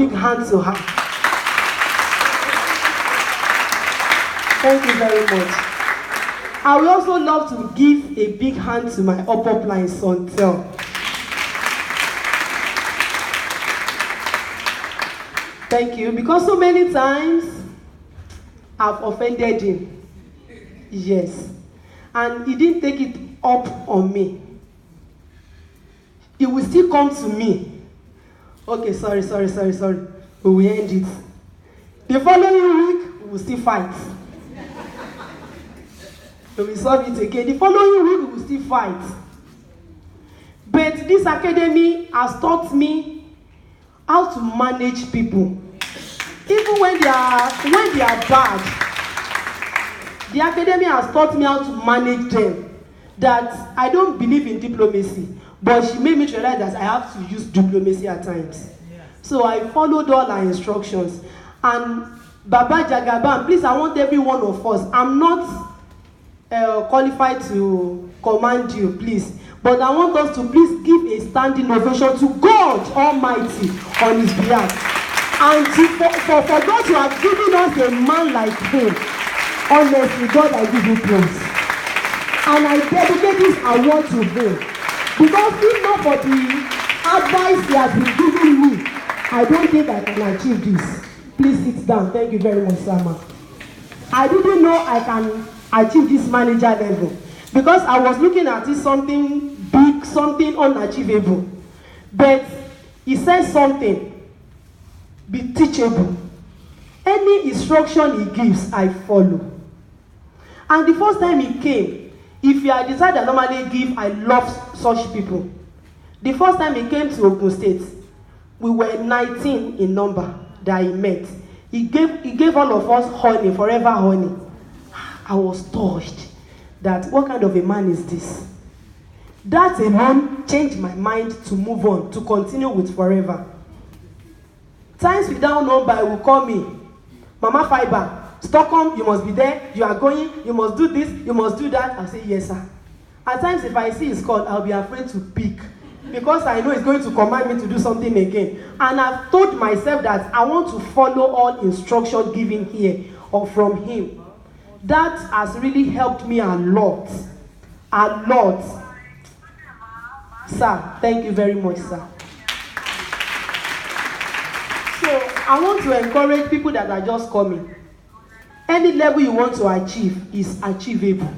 big hand to her. Thank you very much. I would also love to give a big hand to my upline son, Tel. Thank you, because so many times I've offended him. Yes. And he didn't take it up on me. He will still come to me. Okay, sorry. We will end it. The following week, we will still fight. We will solve it again. The following week, we will still fight. But this academy has taught me how to manage people. Even when they are bad, the academy has taught me how to manage them. That I don't believe in diplomacy, but she made me realize that I have to use diplomacy at times. Yeah. So I followed all her instructions. And Baba Jagaban, please, I want every one of us. I'm not qualified to command you, please. But I want us to please give a standing ovation to God Almighty on his behalf. And for God to have given us a man like him, honestly, God, I give you praise. And I dedicate this award to him. Because if not for the advice he has been giving me, I don't think I can achieve this. Please sit down. Thank you very much, Sama. I didn't know I can achieve this manager level. Because I was looking at it something big, something unachievable. But he says something. Be teachable. Any instruction he gives, I follow. And the first time he came, if you are the side I normally give, I love such people. The first time he came to Ogun State, we were 19 in number that he met. He gave all of us honey, forever honey. I was touched that what kind of a man is this? That alone changed my mind to move on, to continue with forever. Times without number, he will call me, Mama Fiber, Stockholm, you must be there, you are going, you must do this, you must do that. I'll say, yes, sir. At times, if I see his call, I'll be afraid to pick because I know he's going to command me to do something again. And I've told myself that I want to follow all instruction given here or from him. That has really helped me a lot. A lot. Sir, thank you very much, sir. So, I want to encourage people that are just coming. Any level you want to achieve is achievable.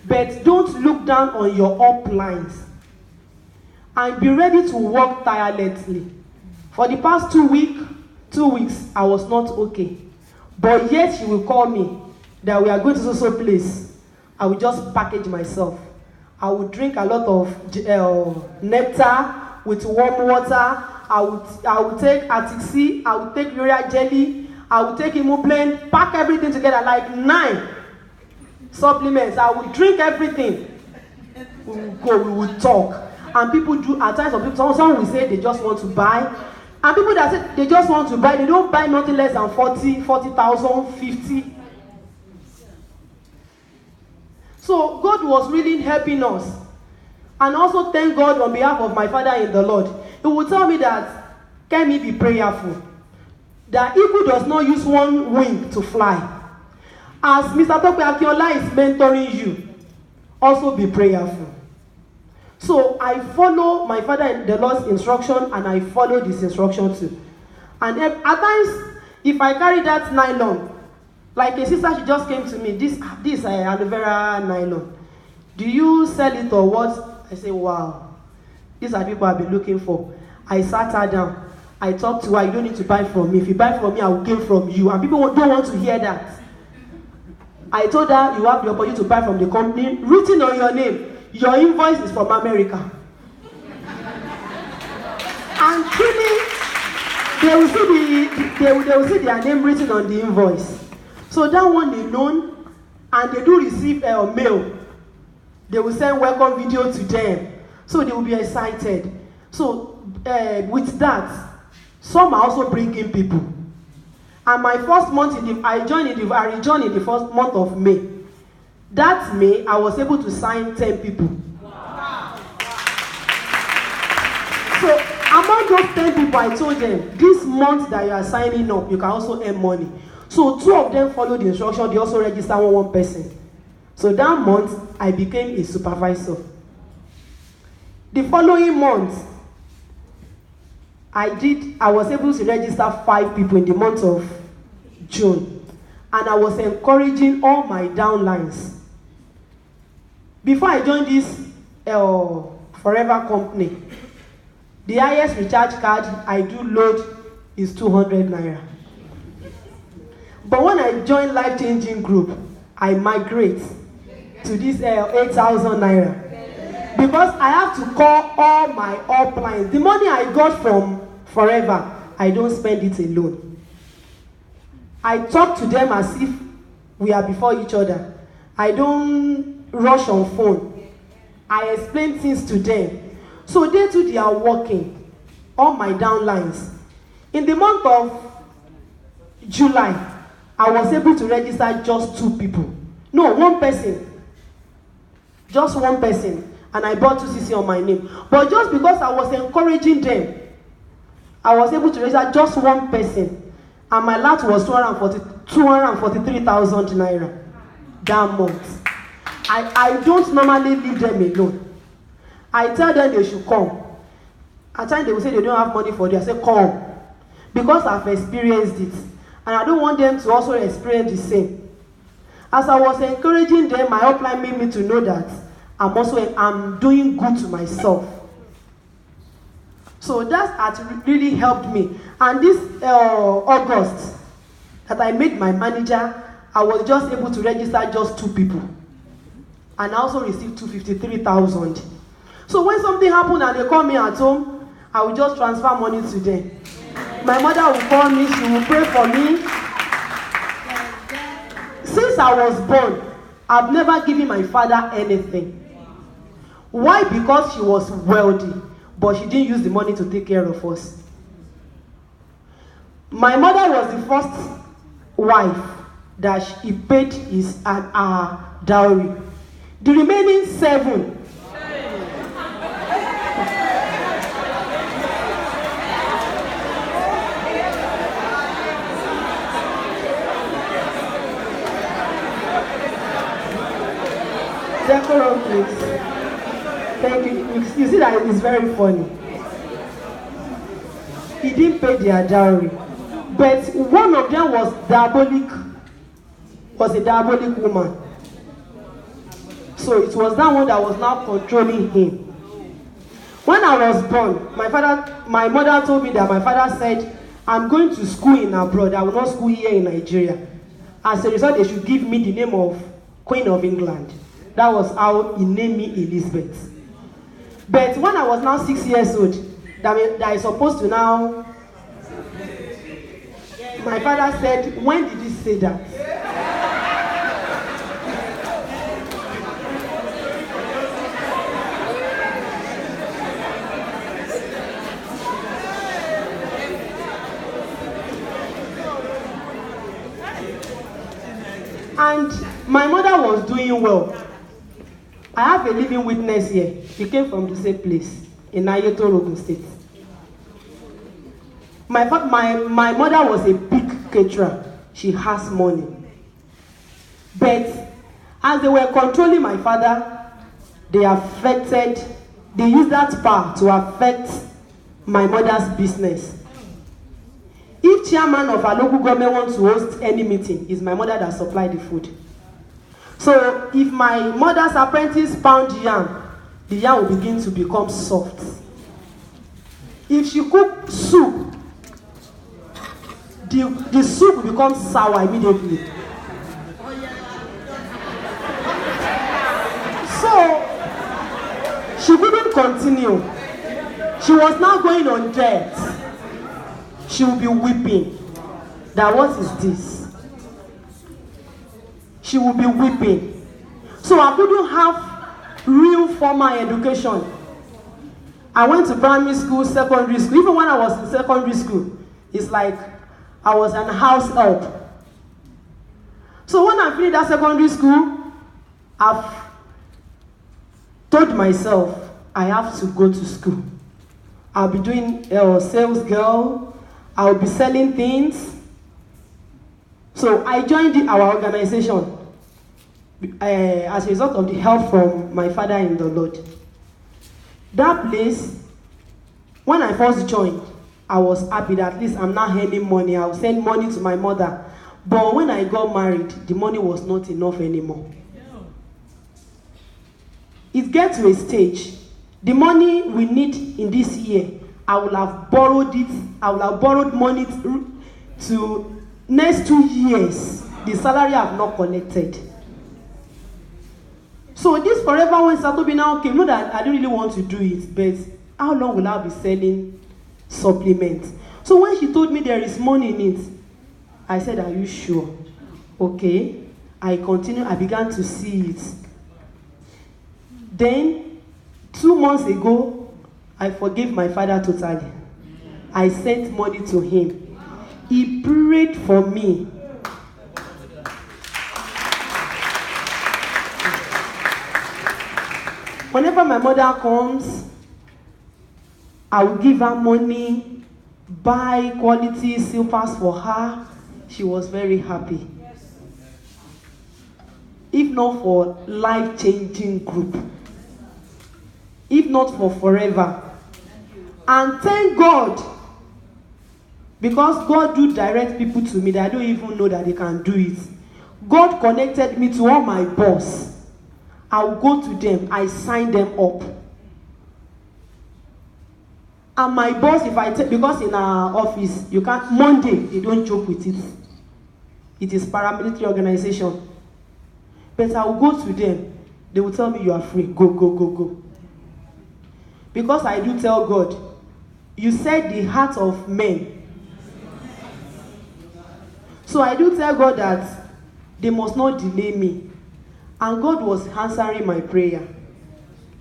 But don't look down on your uplines. And be ready to work tirelessly. For the past 2 weeks, I was not okay. But yet she will call me that we are going to so place. I will just package myself. I will drink a lot of nectar with warm water. I will take Atixi. I will take Urea jelly. I will take Immublend, pack everything together, like 9 supplements. I will drink everything. We will go, we will talk. And people do, at times, some will say they just want to buy. And people that say they just want to buy, they don't buy nothing less than 40,000, 50. So God was really helping us. And also thank God on behalf of my father in the Lord. He would tell me that, can we be prayerful? That eagle does not use one wing to fly. As Mr. Tope Akinola is mentoring you, also be prayerful. So I follow my father in the Lord's instruction and I follow this instruction too. And at times, if I carry that nylon, like a sister, she just came to me, this aloe vera nylon. Do you sell it or what? I say, wow, these are people I've been looking for. I sat her down. I talked to her, you don't need to buy from me. If you buy from me, I will gain from you. And people don't want to hear that. I told her, you have the opportunity to buy from the company, written on your name. Your invoice is from America. And truly, they will see their name written on the invoice. So that one they know, and they do receive a mail. They will send welcome video to them. So they will be excited. So with that, some are also bringing people. And my first month, I rejoined in the first month of May. That May, I was able to sign 10 people. Wow. So among Among those 10 people, I told them, this month that you are signing up, you can also earn money. So 2 of them followed the instruction. They also registered one person. So that month, I became a supervisor. The following month, I was able to register 5 people in the month of June. And I was encouraging all my downlines. Before I joined this Forever company, the highest recharge card I do load is 200 naira. But when I join Life Changing Group, I migrate to this 8,000 naira. Because I have to call all my uplines. The money I got from Forever, I don't spend it alone. I talk to them as if we are before each other. I don't rush on phone. I explain things to them. So they too, they are working. All my downlines. In the month of July, I was able to register just 2 people. No, 1 person. Just 1 person. And I bought 2cc on my name. But just because I was encouraging them, I was able to register just 1 person. And my lot was 243,000 naira that month. I don't normally leave them alone. I tell them they should come. At times they will say they don't have money for it. I say come. Because I've experienced it. And I don't want them to also experience the same. As I was encouraging them, my upline made me to know that I'm doing good to myself. So that has really helped me. And this August, that I made my manager, I was just able to register just 2 people. And I also received 253,000. So when something happened and they call me at home, I will just transfer money to them. My mother will call me, she will pray for me. Since I was born, I've never given my father anything. Why? Because she was wealthy, but she didn't use the money to take care of us. My mother was the first wife that he paid his dowry. The remaining 7, decorum, please. Thank you. You see that it's very funny. He didn't pay their dowry, but one of them was a diabolic woman. So it was that one that was now controlling him. When I was born, my mother told me that my father said, I'm going to school in abroad. I will not school here in Nigeria. As a result, they should give me the name of Queen of England. That was how he named me Elizabeth. But when I was now 6 years old, that I supposed to now, my father said, when did he say that? And my mother was doing well. I have a living witness here. He came from the same place in Ayeto, Ogun State. My mother was a big caterer. She has money. But as they were controlling my father, they used that power to affect my mother's business. If chairman of our local government wants to host any meeting, it's my mother that supplied the food. So if my mother's apprentice pound yam, the yam will begin to become soft. If she cook soup, the soup will become sour immediately. So she couldn't continue. She was now going on debt. She will be weeping. That what is this? She will be weeping. So I couldn't have real formal education. I went to primary school, secondary school. Even when I was in secondary school, it's like I was an house help. So when I finished that secondary school, I've told myself I have to go to school. I'll be doing sales girl. I'll be selling things. So I joined our organization as a result of the help from my father in the Lord. That place, when I first joined, I was happy that at least I'm not earning money. I'll send money to my mother. But when I got married, the money was not enough anymore. It gets to a stage. The money we need in this year, I will have borrowed it. I will have borrowed money to next 2 years. The salary I have not collected. So this forever when Satobi now came, know that I don't really want to do it, but how long will I be selling supplements? So when she told me there is money in it, I said, are you sure? Okay. I continued. I began to see it. Then 2 months ago, I forgave my father totally. I sent money to him. He prayed for me. Whenever my mother comes, I will give her money, buy quality silvers for her. She was very happy. If not for life-changing group, if not for forever. And thank God, because God do direct people to me that I don't even know that they can do it. God connected me to all my boss. I will go to them, I sign them up. And my boss, if I take, because in our office, you can't, Monday, they don't joke with it. It is paramilitary organization. But I will go to them, they will tell me you are free, go, go, go, go. Because I do tell God, you said the heart of men. So I do tell God that they must not delay me. And God was answering my prayer.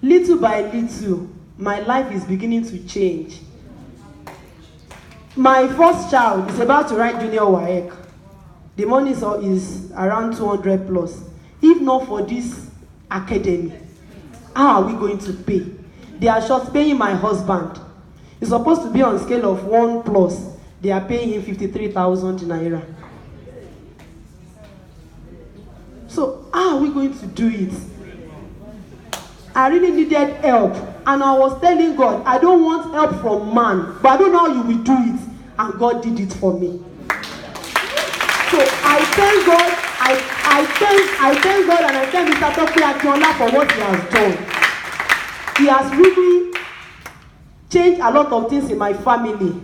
Little by little, my life is beginning to change. My first child is about to write junior WAEC. The money is around 200 plus. If not for this academy, how are we going to pay? They are short paying my husband. He's supposed to be on scale of 1 plus. They are paying him 53,000 naira. So how are we going to do it? I really needed help. And I was telling God, I don't want help from man, but I don't know how you will do it. And God did it for me. So I thank God, I thank God, and I thank Mr. Tope Akinola for what he has done. He has really changed a lot of things in my family.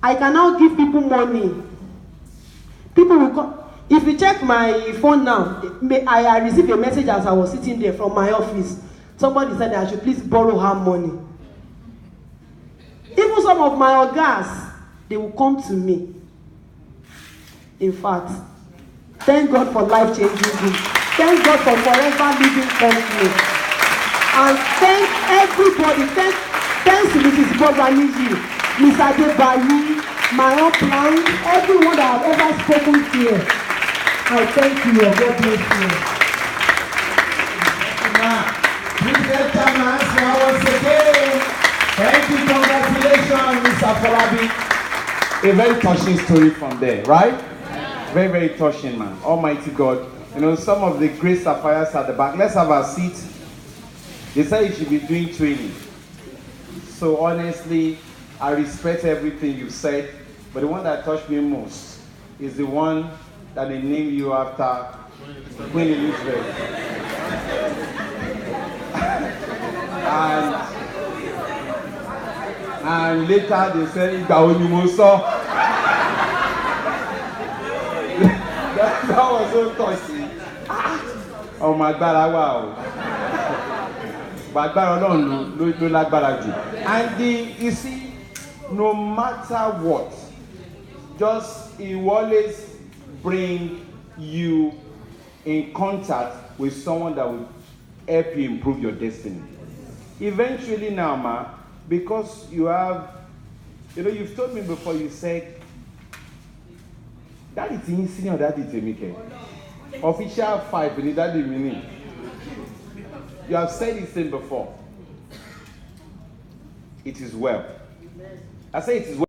I can now give people money. People will come. If you check my phone now, I received a message as I was sitting there from my office. Somebody said that I should please borrow her money. Even some of my ogas, they will come to me. In fact, thank God for life-changing group. Thank God for forever living company. And thank everybody. Thanks to Mrs. Bobaniji, Mr. Debari, my upline, everyone that I've ever spoken to. I thank you. God bless you. Please let them answer once again. Thank you. Congratulations, Mr. Afolabi. A very touching story from there, right? Yeah. Very, very touching, man. Almighty God. You know, some of the great sapphires at the back. Let's have a seat. They said you should be doing training. So honestly, I respect everything you've said, but the one that touched me most is the one that they named you after Queen Elizabeth. and later they said Igba Onimoso. that was so touching. Oh my God, wow. And you see, no matter what, just he always bring you in contact with someone that will help you improve your destiny. Eventually now, ma, because you have, you know, you've told me before, you said, that is in senior, that is Emike. Official 5, that is meaning. You have said this thing before. it is well. I say it is well.